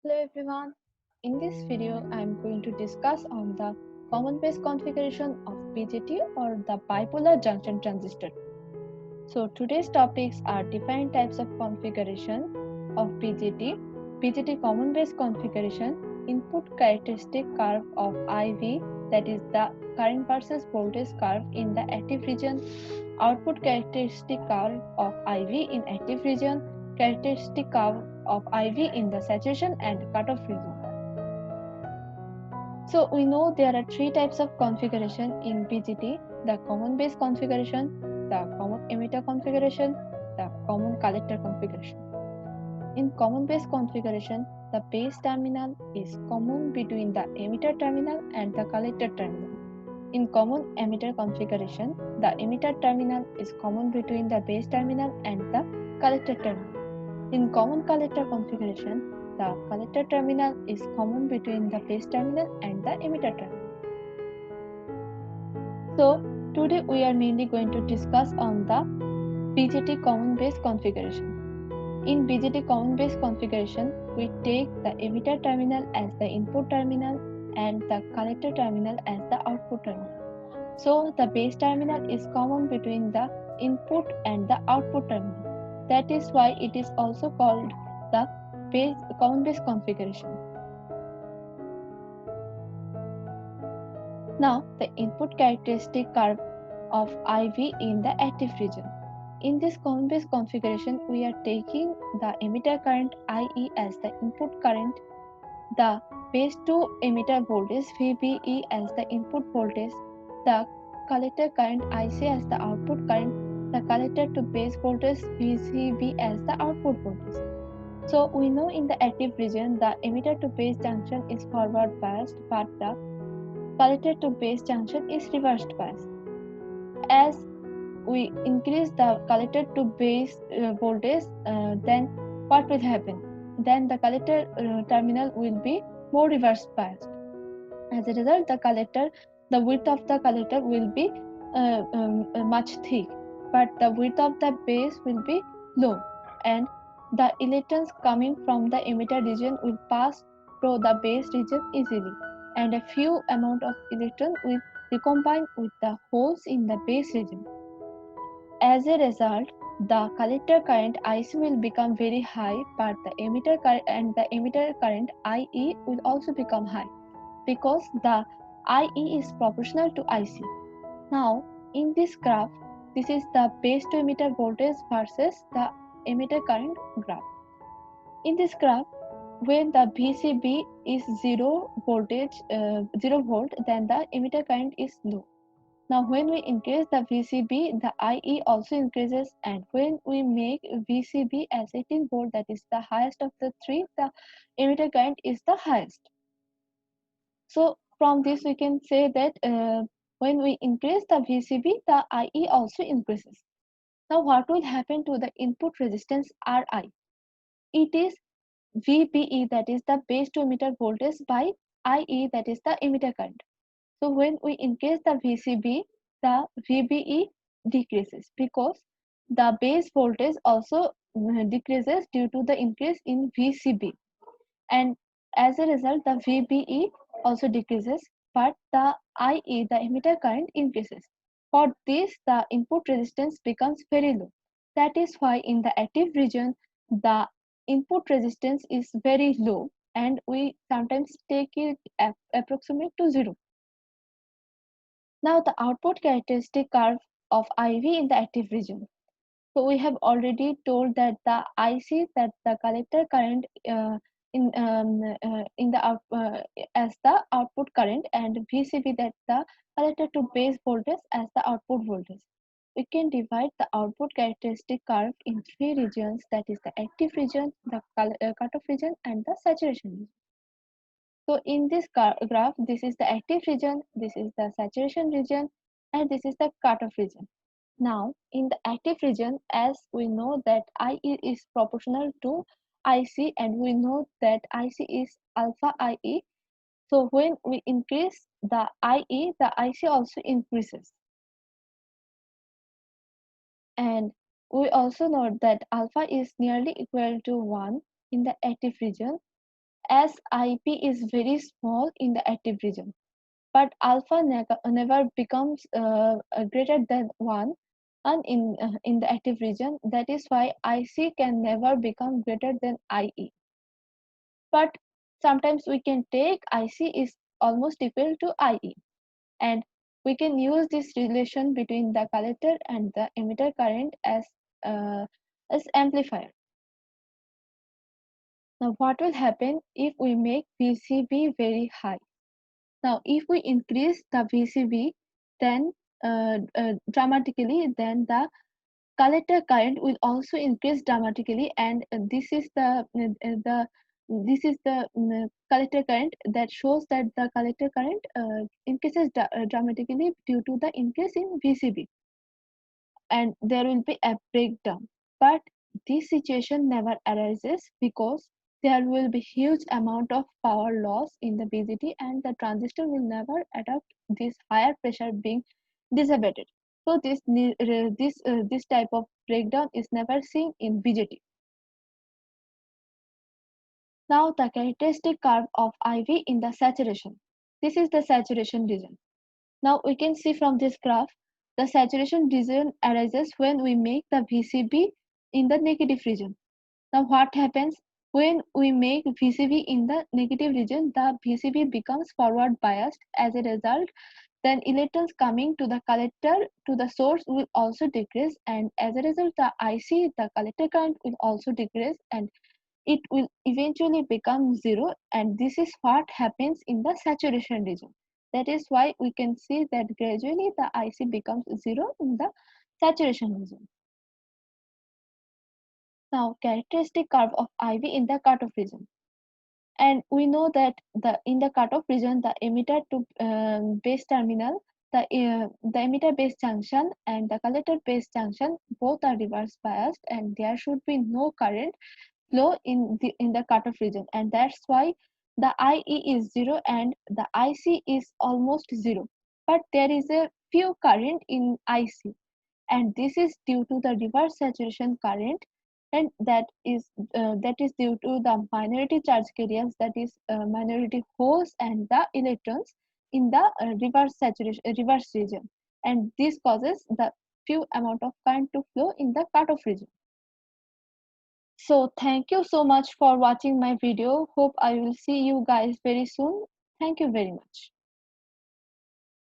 Hello everyone. In this video, I am going to discuss on the common base configuration of BJT or the bipolar junction transistor. So today's topics are different types of configuration of BJT, BJT common base configuration, input characteristic curve of IV, that is the current versus voltage curve in the active region, output characteristic curve of IV in active region, characteristic curve of IV in the saturation and cutoff region. So we know there are three types of configuration in BJT: the common base configuration, the common emitter configuration, the common collector configuration. In common base configuration, the base terminal is common between the emitter terminal and the collector terminal. In common emitter configuration, the emitter terminal is common between the base terminal and the collector terminal. In common collector configuration, the collector terminal is common between the base terminal and the emitter terminal. So, today we are mainly going to discuss on the BJT common base configuration. In BJT common base configuration, we take the emitter terminal as the input terminal and the collector terminal as the output terminal. So the base terminal is common between the input and the output terminal. That is why it is also called the common base configuration. Now the input characteristic curve of IV in the active region. In this common base configuration, we are taking the emitter current IE as the input current, the base to emitter voltage VBE as the input voltage, the collector current IC as the output current, the collector to base voltage VCB as the output voltage. So we know in the active region the emitter to base junction is forward biased, but the collector to base junction is reversed biased. As we increase the collector to base voltage, then what will happen? Then the collector terminal will be more reverse biased. As a result, the width of the collector will be much thick, but the width of the base will be low, and the electrons coming from the emitter region will pass through the base region easily, and a few amount of electron will recombine with the holes in the base region. As a result, the collector current IC will become very high, but the emitter current and the emitter current IE will also become high because the IE is proportional to IC. Now, in this graph, this is the base to emitter voltage versus the emitter current graph. In this graph, when the VCB is 0 volt, then the emitter current is low. Now, when we increase the VCB, the IE also increases, and when we make VCB as 18 volt, that is the highest of the three, the emitter current is the highest. So, from this we can say that when we increase the VCB, the IE also increases. Now, what will happen to the input resistance Ri? It is VBE, that is the base to emitter voltage, by IE, that is the emitter current. So when we increase the VCB, the VBE decreases because the base voltage also decreases due to the increase in VCB, and as a result the VBE also decreases, but the IE, the emitter current, increases. For this, the input resistance becomes very low. That is why in the active region the input resistance is very low, and we sometimes take it approximate to 0. Now the output characteristic curve of IV in the active region. So we have already told that the IC, that the collector current in the as the output current, and VCB, that the collector to base voltage as the output voltage. We can divide the output characteristic curve in three regions, that is the active region, the cutoff region, and the saturation region. So in this graph, this is the active region, this is the saturation region, and this is the cutoff region. Now, in the active region, as we know that IE is proportional to IC, and we know that IC is alpha IE. So when we increase the IE, the IC also increases. And we also know that alpha is nearly equal to 1 in the active region, as IP is very small in the active region, but alpha never becomes greater than 1 and in the active region. That is why IC can never become greater than IE. But sometimes we can take IC is almost equal to IE, and we can use this relation between the collector and the emitter current uh, as amplifier. Now what will happen if we make VCB very high? Now if we increase the VCB then dramatically, then the collector current will also increase dramatically, and this is the collector current that shows that the collector current increases dramatically due to the increase in VCB, and there will be a breakdown. But this situation never arises because there will be huge amount of power loss in the BJT, and the transistor will never adapt this higher pressure being dissipated. So this type of breakdown is never seen in BJT. Now the characteristic curve of IV in the saturation. This is the saturation region. Now we can see from this graph, the saturation region arises when we make the VCB in the negative region. Now what happens when we make VCB in the negative region? The VCB becomes forward biased. As a result, then electrons coming to the collector to the source will also decrease, and as a result the IC, the collector current, will also decrease, and it will eventually become zero, and this is what happens in the saturation region. That is why we can see that gradually the IC becomes zero in the saturation region. Now characteristic curve of IV in the cutoff region. And we know that in the cutoff region, the emitter to base terminal, the emitter base junction and the collector base junction both are reverse biased, and there should be no current flow in the cutoff region, and that's why the IE is zero and the IC is almost zero. But there is a few current in IC, and this is due to the reverse saturation current, and that is due to the minority charge carriers, that is minority holes and the electrons in the reverse region, and this causes the few amount of current to flow in the cutoff region. So thank you so much for watching my video. Hope I will see you guys very soon. Thank you very much.